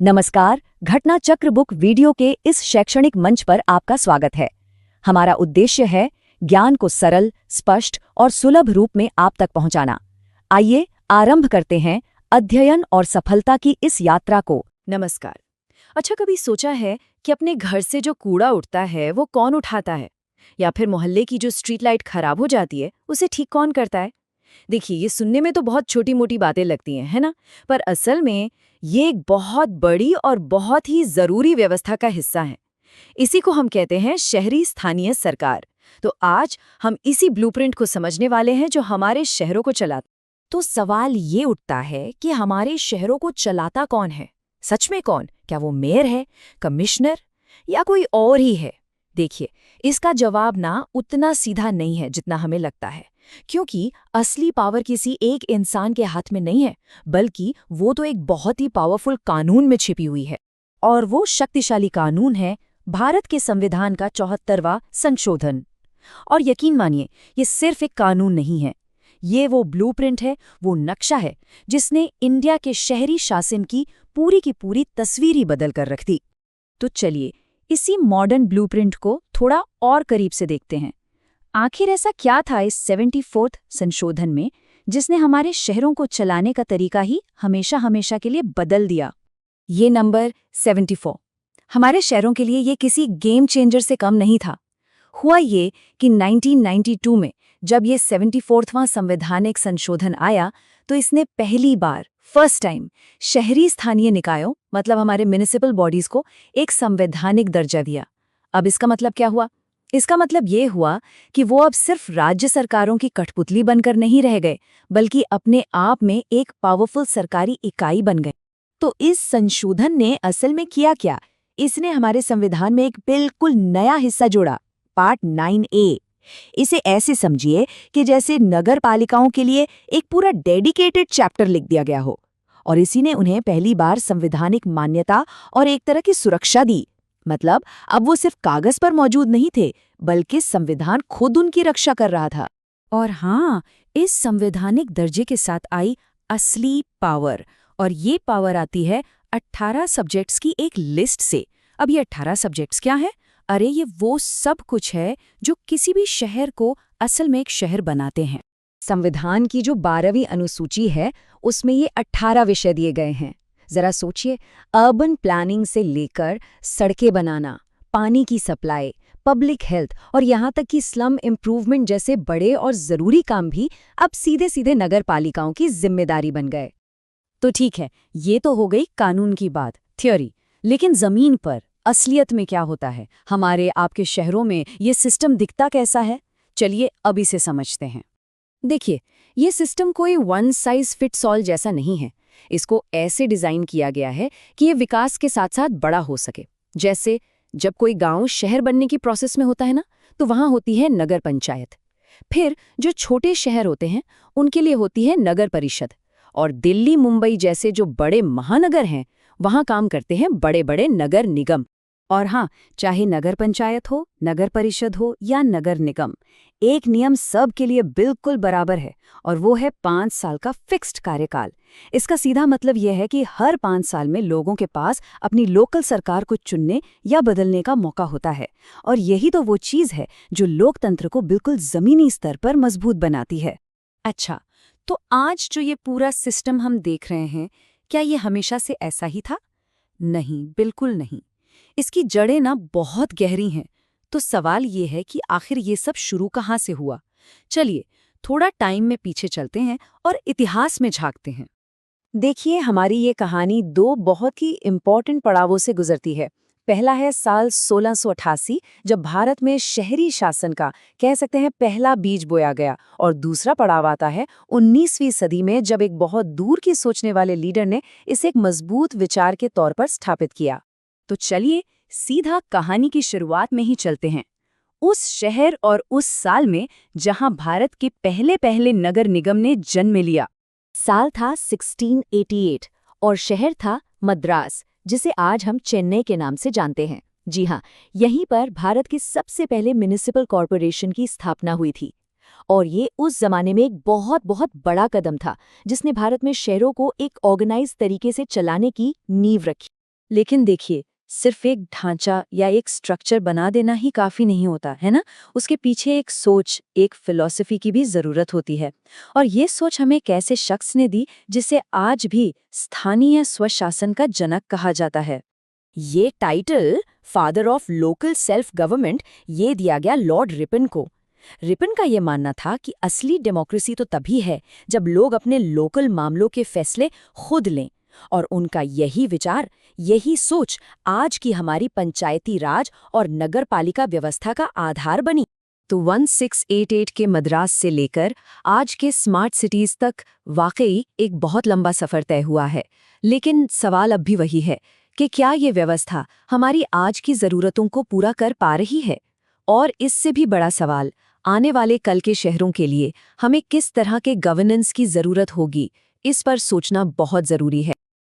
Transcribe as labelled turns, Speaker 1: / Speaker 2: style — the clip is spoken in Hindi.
Speaker 1: नमस्कार, घटना चक्र बुक वीडियो के इस शैक्षणिक मंच पर आपका स्वागत है। हमारा उद्देश्य है ज्ञान को सरल, स्पष्ट और सुलभ रूप में आप तक पहुंचाना। आइए आरंभ करते हैं अध्ययन और सफलता की इस यात्रा को।
Speaker 2: नमस्कार। अच्छा, कभी सोचा है कि अपने घर से जो कूड़ा उठता है वो कौन उठाता है? या फिर मोहल्ले की जो स्ट्रीट लाइट खराब हो जाती है उसे ठीक कौन करता है? देखिए, ये सुनने में तो बहुत छोटी मोटी बातें लगती हैं, है ना? पर असल में ये एक बहुत बड़ी और बहुत ही जरूरी व्यवस्था का हिस्सा है। इसी को हम कहते हैं शहरी स्थानीय सरकार। तो आज हम इसी ब्लूप्रिंट को समझने वाले हैं जो हमारे शहरों को चलाता। तो सवाल ये उठता है कि हमारे शहरों को चलाता कौन है? सच में कौन? क्या वो मेयर है, कमिश्नर या कोई और ही है? देखिए, इसका जवाब ना उतना सीधा नहीं है जितना हमें लगता है, क्योंकि असली पावर किसी एक इंसान के हाथ में नहीं है, बल्कि वो तो एक बहुत ही पावरफुल कानून में छिपी हुई है। और वो शक्तिशाली कानून है भारत के संविधान का 74वां संशोधन। और यकीन मानिए, ये सिर्फ एक कानून नहीं है, ये वो ब्लूप्रिंट है, वो नक्शा है जिसने इंडिया के शहरी शासन की पूरी तस्वीर ही बदल कर रख दी। तो चलिए इसी मॉडर्न ब्लूप्रिंट को थोड़ा और करीब से देखते हैं। आखिर ऐसा क्या था इस 74th संशोधन में जिसने हमारे शहरों को चलाने का तरीका ही हमेशा हमेशा के लिए बदल दिया? ये नंबर 74 हमारे शहरों के लिए ये किसी गेम चेंजर से कम नहीं था। हुआ ये कि 1992 में जब ये 74वां संवैधानिक संशोधन आया, तो इसने पहली बार फर्स्ट टाइम शहरी स्थानीय निकायों मतलब हमारे म्युनिसिपल बॉडीज को एक संवैधानिक दर्जा दिया। अब इसका मतलब क्या हुआ? इसका मतलब ये हुआ कि वो अब सिर्फ राज्य सरकारों की कठपुतली बनकर नहीं रह गए, बल्कि अपने आप में एक पावरफुल सरकारी इकाई बन गए। तो इस संशोधन ने असल में किया क्या? इसने हमारे संविधान में एक बिल्कुल नया हिस्सा जोड़ा, पार्ट 9A। इसे ऐसे समझिए कि जैसे नगर पालिकाओं के लिए एक पूरा डेडिकेटेड चैप्टर लिख दिया गया हो, और इसी ने उन्हें पहली बार संवैधानिक मान्यता और एक तरह की सुरक्षा दी। मतलब अब वो सिर्फ कागज पर मौजूद नहीं थे, बल्कि संविधान खुद उनकी रक्षा कर रहा था। और हाँ, इस संवैधानिक दर्जे के साथ आई असली पावर, और ये पावर आती है 18 सब्जेक्ट्स की एक लिस्ट से। अब ये 18 सब्जेक्ट्स क्या है? अरे, ये वो सब कुछ है जो किसी भी शहर को असल में एक शहर बनाते हैं।
Speaker 1: संविधान की जो 12वीं अनुसूची है, उसमें ये 18 विषय दिए गए हैं। जरा सोचिए, अर्बन प्लानिंग से लेकर सड़कें बनाना, पानी की सप्लाई, पब्लिक हेल्थ और यहाँ तक कि स्लम इम्प्रूवमेंट जैसे बड़े और ज़रूरी काम भी अब सीधे सीधे नगर पालिकाओं की जिम्मेदारी बन गए।
Speaker 2: तो ठीक है, ये तो हो गई कानून की बात, थ्योरी। लेकिन जमीन पर असलियत में क्या होता है? हमारे आपके शहरों में ये सिस्टम दिखता कैसा है? चलिए अब इसे समझते हैं। देखिए, ये सिस्टम कोई वन साइज फिट्स ऑल जैसा नहीं है। इसको ऐसे डिजाइन किया गया है कि ये विकास के साथ साथ बड़ा हो सके। जैसे जब कोई गांव शहर बनने की प्रोसेस में होता है ना, तो वहां होती है नगर पंचायत। फिर जो छोटे शहर होते हैं उनके लिए होती है नगर परिषद। और दिल्ली, मुंबई जैसे जो बड़े महानगर हैं, वहां काम करते हैं बड़े बड़े नगर निगम। और हाँ, चाहे नगर पंचायत हो, नगर परिषद हो या नगर निगम, एक नियम सब के लिए बिल्कुल बराबर है, और वो है 5 साल का फिक्स्ड कार्यकाल। इसका सीधा मतलब यह है कि हर 5 साल में लोगों के पास अपनी लोकल सरकार को चुनने या बदलने का मौका होता है। और यही तो वो चीज़ है जो लोकतंत्र को बिल्कुल जमीनी स्तर पर मजबूत बनाती है। अच्छा, तो आज जो ये पूरा सिस्टम हम देख रहे हैं, क्या ये हमेशा से ऐसा ही था? नहीं, बिल्कुल नहीं। इसकी जड़ें ना बहुत गहरी हैं। तो सवाल ये है कि आखिर ये सब शुरू कहाँ से हुआ? चलिए थोड़ा टाइम में पीछे चलते हैं और इतिहास में झांकते हैं।
Speaker 1: देखिए, हमारी ये कहानी 2 बहुत ही इम्पॉर्टेंट पड़ावों से गुजरती है। पहला है साल 1688, जब भारत में शहरी शासन का कह सकते हैं पहला बीज बोया गया, और दूसरा पड़ाव आता है 19वीं सदी में, जब एक बहुत दूर की सोचने वाले लीडर ने इसे एक मजबूत विचार के तौर पर स्थापित किया। तो चलिए सीधा कहानी की शुरुआत में ही चलते हैं, उस शहर और उस साल में जहां भारत के पहले पहले नगर निगम ने जन्म लिया। साल था 1688 और शहर था मद्रास, जिसे आज हम चेन्नई के नाम से जानते हैं। जी हाँ, यहीं पर भारत के सबसे पहले म्युनिसिपल कॉरपोरेशन की स्थापना हुई थी। और ये उस जमाने में एक बहुत बहुत बड़ा कदम था, जिसने भारत में शहरों को एक ऑर्गेनाइज तरीके से चलाने की नींव रखी।
Speaker 2: लेकिन देखिए, सिर्फ एक ढांचा या एक स्ट्रक्चर बना देना ही काफी नहीं होता, है ना? उसके पीछे एक सोच, एक फिलॉसफी की भी जरूरत होती है। और ये सोच हमें एक ऐसे शख्स ने दी जिसे आज भी स्थानीय स्वशासन का जनक कहा जाता है।
Speaker 3: ये title father of local self government ये दिया गया लॉर्ड रिपन को। रिपन का ये मानना था कि असली डेमोक्रेसी तो तभी है जब लोग अपने लोकल मामलों के फैसले खुद लें, और उनका यही विचार, यही सोच आज की हमारी पंचायती राज और नगरपालिका व्यवस्था का आधार बनी।
Speaker 1: तो 1688 के मद्रास से लेकर आज के स्मार्ट सिटीज तक वाकई एक बहुत लंबा सफर तय हुआ है। लेकिन सवाल अब भी वही है कि क्या ये व्यवस्था हमारी आज की ज़रूरतों को पूरा कर पा रही है? और इससे भी बड़ा सवाल, आने वाले कल के शहरों के लिए हमें किस तरह के गवर्नेंस की ज़रूरत होगी, इस पर सोचना बहुत ज़रूरी है।